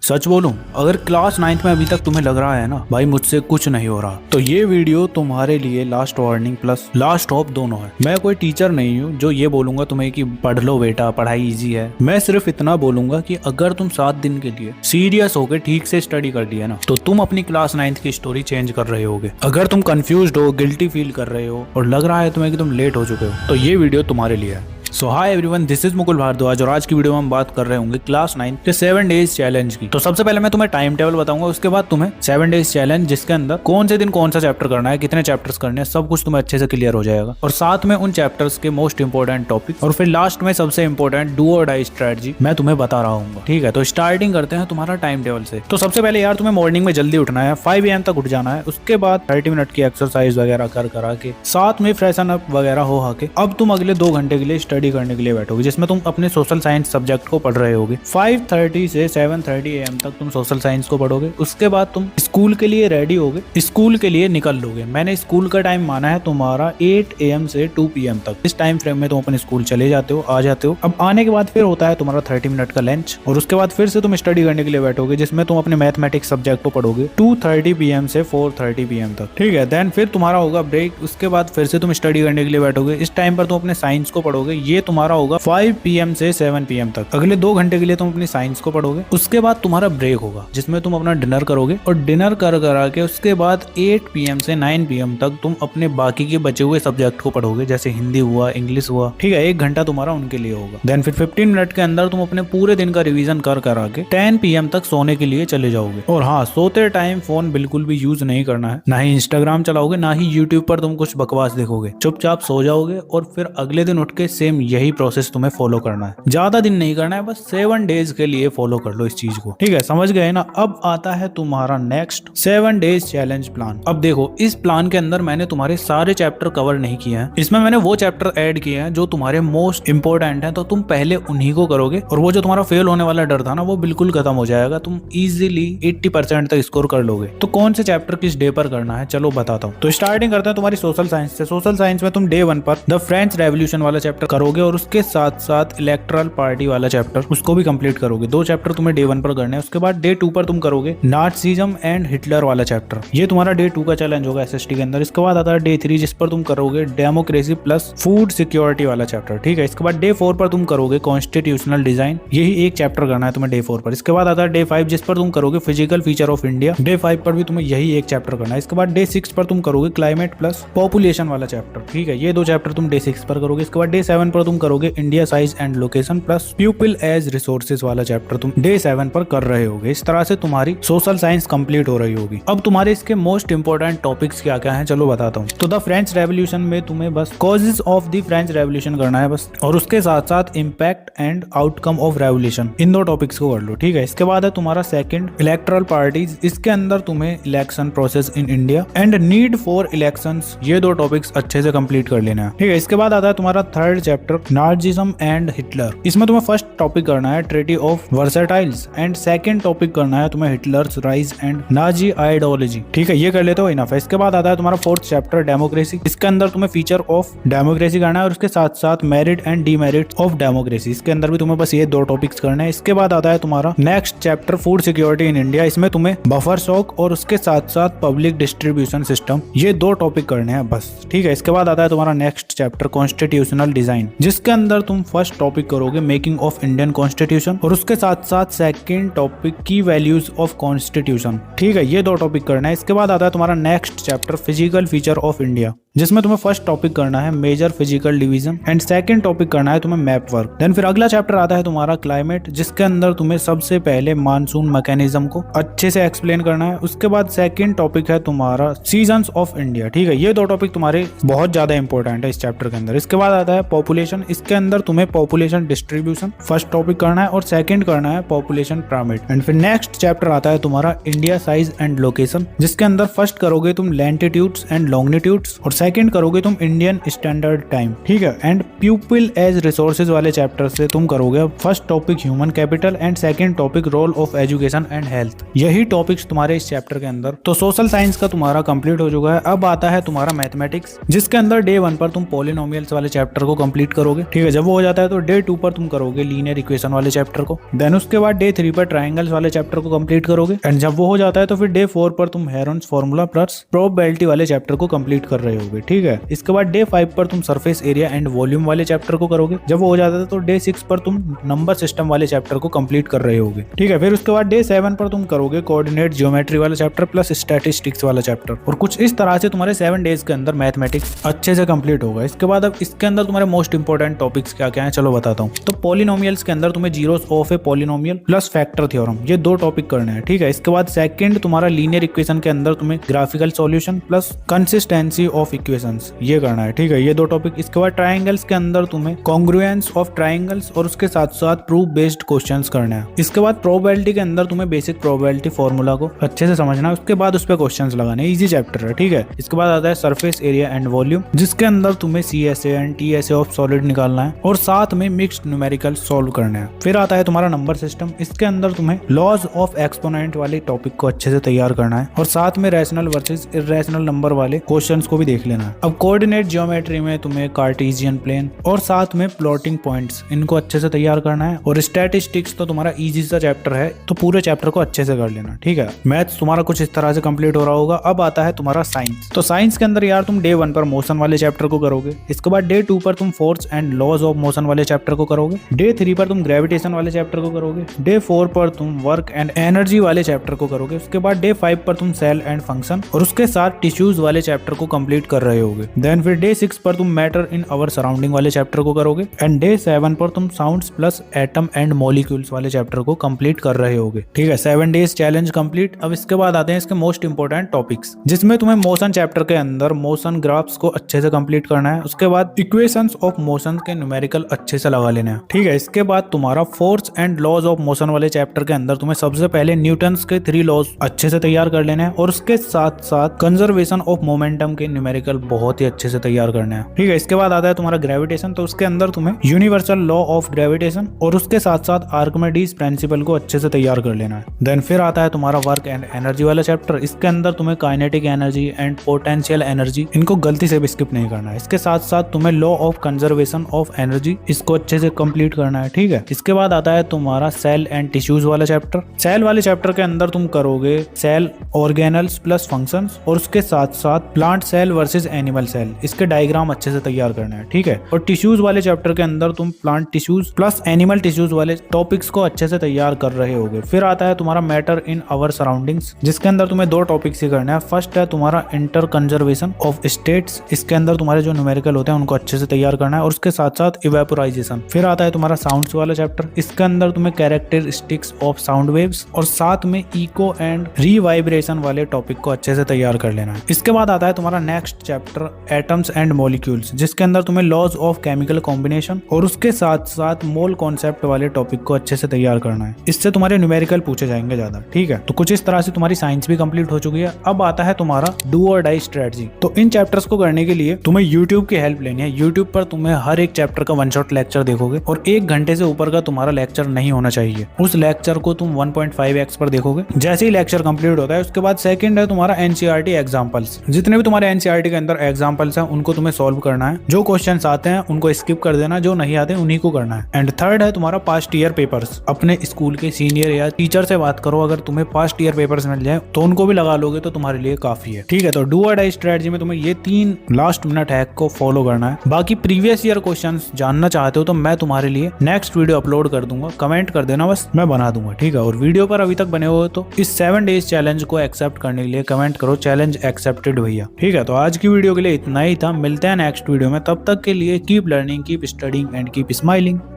सच बोलूं, अगर class 9th में अभी तक तुम्हें लग रहा है ना भाई मुझसे कुछ नहीं हो रहा, तो ये वीडियो तुम्हारे लिए last warning plus last hope दोनों है। मैं कोई टीचर नहीं हूँ जो ये बोलूंगा तुम्हें कि पढ़ लो बेटा, पढ़ाई इजी है। मैं सिर्फ इतना बोलूंगा कि अगर तुम 7 दिन के लिए सीरियस होकर ठीक से स्टडी कर लिया ना, तो तुम अपनी क्लास 9th की स्टोरी चेंज कर रहे होगे। अगर तुम कंफ्यूज्ड हो, गिल्टी फील कर रहे हो और लग रहा है तुम्हें कि तुम लेट हो चुके हो, तो ये वीडियो तुम्हारे लिए है। So hi everyone, this is Mukul Bhardwaj और आज की वीडियो में हम बात कर रहे होंगे क्लास 9 के 7 डेज चैलेंज की। तो सबसे पहले मैं तुम्हें टाइम टेबल बताऊंगा, उसके बाद तुम्हें 7 डेज चैलेंज जिसके अंदर कौन से दिन कौन सा चैप्टर करना है, कितने चैप्टर्स करने हैं, सब कुछ तुम्हें अच्छे से क्लियर हो जाएगा। और साथ में उन चैप्टर्स के मोस्ट इंपोर्टेंट टॉपिक और फिर लास्ट में सबसे इंपोर्टेंट डू और डाई स्ट्रेटजी मैं तुम्हें बता रहा हूँ। ठीक है, तो स्टार्टिंग करते हैं तुम्हारा टाइम टेबल से। तो सबसे पहले यार तुम्हें मॉर्निंग में जल्दी उठना है, 5 AM तक उठ जाना है। उसके बाद 30 मिनट की एक्सरसाइज वगैरह कर करा के साथ में फ्रेशन अप वगैरह हो के अब तुम अगले 2 घंटे के लिए स्टडी करने के लिए बैठोगे, जिसमें तुम अपने सोशल साइंस सब्जेक्ट को पढ़ रहे होगे। 5:30 से 7:30 AM तक तुम सोशल साइंस को पढ़ोगे। उसके बाद तुम स्कूल के लिए रेडी होगे, स्कूल के लिए निकल लोगे। मैंने स्कूल का टाइम माना है तुम्हारा 8 AM से 2 PM तक। इस टाइम फ्रेम में तुम अपने स्कूल चले जाते हो, आ जाते हो। अब आने के बाद फिर होता है तुम्हारा 30 मिनट का लंच और उसके बाद फिर से तुम स्टडी करने के लिए बैठोगे, जिसमें तुम अपने मैथमेटिक्स सब्जेक्ट को पढ़ोगे 2:30 PM से 4:30 PM तक। ठीक है, देन फिर तुम्हारा होगा ब्रेक। उसके बाद फिर से तुम स्टडी करने के लिए बैठोगे। इस टाइम पर तुम अपने साइंस को पढ़ोगे। ये तुम्हारा होगा 5 PM से 7 PM तक। अगले 2 घंटे के लिए तुम अपनी साइंस को पढ़ोगे। उसके बाद तुम्हारा ब्रेक होगा, जिसमें तुम अपना डिनर करोगे और डिनर कर करा के उसके बाद 8 PM से 9 PM तक तुम अपने बाकी के बचे हुए सब्जेक्ट को पढ़ोगे, जैसे हिंदी हुआ, इंग्लिश हुआ। ठीक है, 1 घंटा तुम्हारा उनके लिए होगा। देन फिर 15 मिनट के अंदर तुम अपने पूरे दिन का रिवीजन कर करा के 10 PM तक सोने के लिए चले जाओगे। और हाँ, सोते टाइम फोन बिल्कुल भी यूज नहीं करना है, ना ही इंस्टाग्राम चलाओगे, ना ही यूट्यूब पर तुम कुछ बकवास देखोगे। चुपचाप सो जाओगे और फिर अगले दिन उठ के सेम यही प्रोसेस तुम्हें फॉलो करना है। ज्यादा दिन नहीं करना है, बस 7 डेज के लिए फॉलो कर लो इस चीज को। ठीक है, समझ गए ना। अब आता है तुम्हारा नेक्स्ट 7 डेज चैलेंज प्लान। अब देखो, इस प्लान के अंदर मैंने तुम्हारे सारे चैप्टर कवर नहीं किए हैं। इसमें मैंने वो चैप्टर ऐड किए हैं जो तुम्हारे मोस्ट इंपोर्टेंट हैं, तो तुम पहले उन्हीं को करोगे और वो जो तुम्हारा फेल होने वाला डर था ना, वो बिल्कुल खत्म हो जाएगा। तुम इजीली 80% तक स्कोर कर लोगे। तो कौन से चैप्टर किस डे पर करना है, चलो बताता हूँ। तो स्टार्टिंग करते हैं तुम्हारी सोशल साइंस से। सोशल साइंस में तुम डे 1 पर द फ्रेंच रेवोल्यूशन वाला चैप्टर करोगे और उसके साथ साथ इलेक्टोरल पार्टी वाला चैप्टर उसको भी कंप्लीट करोगे। 2 चैप्टर तुम्हें डे 1 पर करने हैं। उसके बाद डे 2 पर तुम करोगे नाज़िज्म एंड हिटलर वाला चैप्टर। ये तुम्हारा डे 2 का चैलेंज होगा एसएसटी के अंदर। इसके बाद आता है डे 3, जिस पर तुम करोगे डेमोक्रेसी प्लस फूड सिक्योरिटी वाला चैप्टर। ठीक है, इसके बाद डे 4 पर तुम करोगे कॉन्स्टिट्यूशनल डिजाइन। यही एक चैप्टर करना है तुम्हें डे 4 पर। इसके बाद आता है डे 5, जिस पर तुम करोगे physical feature of India. Day 5 पर भी तुम्हें यही एक चैप्टर करना है। इसके बाद डे 6 पर तुम करोगे क्लाइमेट प्लस पॉपुलेशन वाला चैप्टर। ठीक है, ये 2 चैप्टर तुम डे 6 पर करोगे। इसके बाद डे 7 पर तुम करोगे India size and location plus people as resources वाला चैप्टर तुम डे 7 पर कर रहे होगे। इस तरह से तुम्हारी सोशल साइंस कंप्लीट हो रही होगी। अब तुम्हारे इसके मोस्ट इंपोर्टेंट टॉपिक्स क्या क्या हैं, चलो बताता हूँ। तो द फ्रेंच रेवोल्यूशन में तुम्हें बस causes of the French revolution करना है बस, और उसके साथ साथ impact and outcome of revolution, in 2 topics को कर लो। ठीक है, इसके बाद है तुम्हारा सेकंड इलेक्टोरल पार्टीज। इसके अंदर तुम्हें election process in India and need for elections, ये 2 टॉपिक्स अच्छे से कंप्लीट कर लेना है। ठीक है, इसके बाद आता है तुम्हारा third chapter Nazism and Hitler. इसमें तुम्हें फर्स्ट टॉपिक करना है treaty of Versailles and second topic करना है तुम्हें Hitler's rise and Nazi ideology. ठीक है, ये कर लेते हो, इनफ है। इसके बाद आता है तुम्हारा फोर्थ चैप्टर डेमोक्रेसी। इसके अंदर तुम्हें फीचर ऑफ डेमोक्रेसी करना है और उसके साथ साथ merit and demerit of democracy. इसके अंदर भी तुम्हें बस ये 2 टॉपिक्स करने हैं। इसके बाद आता है तुम्हारा next chapter food security in India. इसमें तुम्हें बफर स्टॉक और उसके साथ साथ पब्लिक डिस्ट्रीब्यूशन सिस्टम, ये 2 टॉपिक करने हैं बस। ठीक है, इसके बाद आता है तुम्हारा नेक्स्ट चैप्टर कॉन्स्टिट्यूशनल डिजाइन, जिसके अंदर तुम फर्स्ट टॉपिक करोगे मेकिंग ऑफ इंडियन कॉन्स्टिट्यूशन और उसके साथ साथ सेकंड टॉपिक की वैल्यूज ऑफ कॉन्स्टिट्यूशन। ठीक है, ये 2 टॉपिक करना है। इसके बाद आता है तुम्हारा next chapter physical feature of India, जिसमें तुम्हें फर्स्ट टॉपिक करना है major physical division and second topic करना है तुम्हें मैप वर्क। देन फिर अगला चैप्टर आता है तुम्हारा क्लाइमेट, जिसके अंदर तुम्हें सबसे पहले मानसून मैकेनिज्म को अच्छे से एक्सप्लेन करना है। उसके बाद सेकंड टॉपिक है तुम्हारा सीजन्स ऑफ इंडिया। ठीक है, ये 2 टॉपिक तुम्हारे बहुत ज्यादा इंपॉर्टेंट है इस चैप्टर के अंदर। इसके बाद आता है पॉपुलेशन। इसके अंदर तुम्हें पॉपुलेशन डिस्ट्रीब्यूशन फर्स्ट टॉपिक करना है और सेकंड करना है पॉपुलेशन पिरामिड। एंड फिर नेक्स्ट चैप्टर आता है तुम्हारा इंडिया साइज एंड लोकेशन, जिसके अंदर फर्स्ट करोगे तुम लैटिट्यूड्स एंड लॉन्गिट्यूड्स और सेकंड करोगे तुम इंडियन स्टैंडर्ड टाइम, ठीक है। एंड पीपल एज रिसोर्सेज वाले चैप्टर से तुम करोगे first topic human capital and second topic role of education and health. यही टॉपिक्स तुम्हारे इस चैप्टर के अंदर। तो सोशल साइंस का तुम्हारा कंप्लीट हो चुका है। अब आता है तुम्हारा मैथमेटिक्स, जिसके अंदर डे 1 पर तुम पॉलिनोमियल्स वाले चैप्टर को कंप्लीट करोगे, ठीक है। जब वो हो जाता है तो डे 2 पर तुम करोगे लीनियर इक्वेशन वाले चैप्टर को। देन उसके बाद डे 3 पर ट्राइंगल्स वाले चैप्टर को कंप्लीट करोगे। एंड जब वो हो जाता है तो फिर डे 4 पर तुम हेरोन्स फार्मूला प्लस प्रोबेबिलिटी वाले चैप्टर को कंप्लीट कर रहे होगे, ठीक है। इसके बाद डे 5 पर तुम सरफेस एरिया एंड वॉल्यूम वाले चैप्टर को करोगे। जब वो हो जाता है तो डे 6 पर तुम नंबर सिस्टम वाले चैप्टर को कंप्लीट कर रहे होगे, ठीक है। फिर उसके बाद डे 7 पर तुम करोगे कोऑर्डिनेट ज्योमेट्री वाला चैप्टर प्लस स्टैटिस्टिक्स वाला चैप्टर। और कुछ इस तरह से तुम्हारे 7 डेज के अंदर मैथमेटिक्स अच्छे से कंप्लीट होगा। इसके बाद अब इसके अंदर तुम्हारे मोस्ट इंपोर्टेंट टॉपिक्स क्या क्या है चलो बताता हूँ। तो पॉलिनोमियल्स के अंदर तुम्हें zeros of a polynomial plus factor theorem, ये 2 टॉपिक करने हैं, ठीक है। इसके बाद सेकंड तुम्हारा लीनियर इक्वेशन के अंदर तुम्हें graphical solution plus consistency of equations, ये करना है, ठीक है। ये 2 टॉपिक। इसके बाद ट्राइंगल्स के अंदर तुम्हें कॉन्ग्रुएंस ऑफ ट्राइंगल्स और उसके साथ साथ प्रूफ बेस्ड क्वेश्चंस करने हैं। इसके बाद प्रोबेबिलिटी के अंदर तुम्हें बेसिक प्रोबेबिलिटी फार्मूला को अच्छे से समझना है, उसके बाद उस पर क्वेश्चंस लगाने, इजी चैप्टर है, ठीक है। इसके बाद आता है सरफेस एरिया एंड वॉल्यूम, जिसके अंदर तुम्हें CSA and TSA of solid निकालना है और साथ में मिक्स्ड न्यूमेरिकल सॉल्व करने हैं। फिर आता है तुम्हारा नंबर सिस्टम, इसके अंदर तुम्हें लॉज ऑफ एक्सपोनेंट वाले टॉपिक को अच्छे से तैयार करना है और साथ में रैशनल वर्सेस इरेशनल नंबर वाले क्वेश्चंस को भी देख लेना है। अब कोऑर्डिनेट ज्योमेट्री में तुम्हें कार्टेशियन प्लेन और साथ में प्लॉटिंग पॉइंट्स, इनको अच्छे से तैयार करना है। और स्टैटिस्टिक्स तो तुम्हारा इजी सा चैप्टर है, तो पूरे चैप्टर को अच्छे से कर लेना, ठीक है। मैथ्स तुम्हारा कुछ इस तरह से कंप्लीट हो रहा होगा। अब आता है तुम्हारा साइंस। तो साइंस के अंदर यार तुम डे 1 पर मोशन वाले चैप्टर को करोगे। इसके बाद डे 2 पर तुम force and laws of motion वाले चैप्टर को करोगे। डे 3 पर तुम ग्रेविटेशन वाले चैप्टर को करोगे। डे 4 पर तुम वर्क एंड एनर्जी वाले चैप्टर को करोगे। उसके बाद डे 5 पर तुम सेल एंड फंक्शन और उसके साथ टिश्यूज वाले चैप्टर को कंप्लीट कर रहे होगे। देन फिर डे 6 पर तुम मैटर इन आवर सराउंडिंग वाले चैप्टर को करोगे। एंड डे 7 पर तुम sounds plus atom and molecules वाले चैप्टर को कंप्लीट कर रहे होगे, ठीक है। 7 डेज चैलेंज कंप्लीट। अब इसके बाद आते हैं इसके मोस्ट इंपोर्टेंट टॉपिक्स, जिसमें तुम्हें मोशन चैप्टर के अंदर मोशन ग्राफ्स को अच्छे से कंप्लीट करना है। उसके बाद इक्वेशंस ऑफ मोशन के न्यूमेरिकल अच्छे से लगा लेने हैं, ठीक है। इसके बाद तुम्हारा force and laws of motion वाले चैप्टर के अंदर तुम्हें सबसे पहले न्यूटन्स के 3 लॉज अच्छे से तैयार कर लेने हैं और उसके साथ साथ कंजर्वेशन ऑफ मोमेंटम के न्यूमेरिकल बहुत ही अच्छे से तैयार करने हैं, ठीक है। इसके बाद आता है तुम्हारा ग्रेविटेशन। तो उसके अंदर तुम्हें यूनिवर्सल लॉ ऑफ ग्रेविटेशन और उसके साथ साथ आर्किमिडीज प्रिंसिपल को अच्छे से तैयार कर लेना है। देन फिर आता है तुम्हारा वर्क एंड एनर्जी वाला चैप्टर। इसके अंदर तुम्हें kinetic energy and potential energy, इनको गलती से भी स्किप नहीं करना है। इसके साथ साथ तुम्हें law of conservation of energy, इसको अच्छे से कंप्लीट करना है, ठीक है। इसके बाद आता है तुम्हारा सेल एंड टिश्यूज वाला चैप्टर। सेल वाले चैप्टर के अंदर तुम करोगे सेल ऑर्गेनल्स प्लस फंक्शंस और उसके साथ साथ plant cell versus animal cell, इसके डायग्राम अच्छे से तैयार करना है, ठीक है। और टिश्यूज वाले चैप्टर के अंदर तुम plant tissues plus animal tissues वाले टॉपिक्स को अच्छे से तैयार कर रहे होगे। फिर आता है तुम्हारा मैटर इन आवर सराउंडिंग्स, जिसके अंदर तुम्हें 2 टॉपिक्स ही करना है। फर्स्ट है तुम्हारा इंटर कंजर्वेशन ऑफ स्टेट्स, इसके अंदर तुम्हारे जो न्यूमेरिकल होते हैं उनको अच्छे से तैयार करना है और उसके साथ साथ इवेपोराइजेशन। फिर आता है तुम्हारा साउंड्स वाला चैप्टर। इसके अंदर तुम्हें कैरेक्टरिस्टिक्स ऑफ साउंड वेव्स और साथ में इको एंड रीवाइब्रेशन वाले टॉपिक को अच्छे से तैयार कर लेना है। इसके बाद आता है तुम्हारा next chapter atoms and molecules, जिसके अंदर तुम्हें लॉज ऑफ केमिकल कॉम्बिनेशन और उसके साथ साथ मोल कॉन्सेप्ट वाले टॉपिक को अच्छे से तैयार करना है। इससे तुम्हारे न्यूमेरिकल पूछे जाएंगे ज्यादा, ठीक है। तो कुछ इस तरह से तुम्हारी साइंस भी कंप्लीट हो चुकी है। अब आता है तुम्हारा डू और डाई स्ट्रेटजी। तो इन चैप्टर्स को करने के लिए तुम्हें यूट्यूब की हेल्प लेनी है। यूट्यूब पर तुम्हें हर एक चैप्टर का 1 शॉट लेक्चर देखोगे और 1 घंटे से ऊपर का तुम्हारा लेक्चर नहीं होना चाहिए। उस लेक्चर को तुम 1.5x पर देखोगे। जैसे ही लेक्चर कंप्लीट होता है उसके बाद सेकंड है तुम्हारा NCERT एग्जांपल्स। जितने भी तुम्हारे NCERT के अंदर एग्जांपल्स हैं उनको तुम्हें सॉल्व करना है। जो क्वेश्चंस आते हैं उनको स्किप कर देना, जो नहीं आते उन्हीं को करना है। एंड थर्ड है तुम्हारा पास्ट ईयर पेपर्स। अपने स्कूल के सीनियर या टीचर से बात करो, अगर तुम्हें पास्ट ईयर पेपर्स मिल जाए तो उनको भी लगा लोगे तो तुम्हारे लिए काफी है, ठीक है। तो डू और डाई स्ट्रेटजी में तुम्हें ये 3 लास्ट मिनट हैक को फॉलो करना है। बाकी प्रीवियस ईयर क्वेश्चंस जानना चाहते हो तो मैं तुम्हारे लिए नेक्स्ट वीडियो अपलोड कर दूंगा, कमेंट कर देना बस, मैं बना दूंगा, ठीक है। और वीडियो पर अभी तक बने हो तो इस 7 डेज चैलेंज को एक्सेप्ट करने के लिए कमेंट करो चैलेंज एक्सेप्टेड भैया, ठीक है। तो आज की वीडियो के लिए इतना ही था, मिलते हैं नेक्स्ट वीडियो में। तब तक के लिए keep learning, keep studying and keep smiling.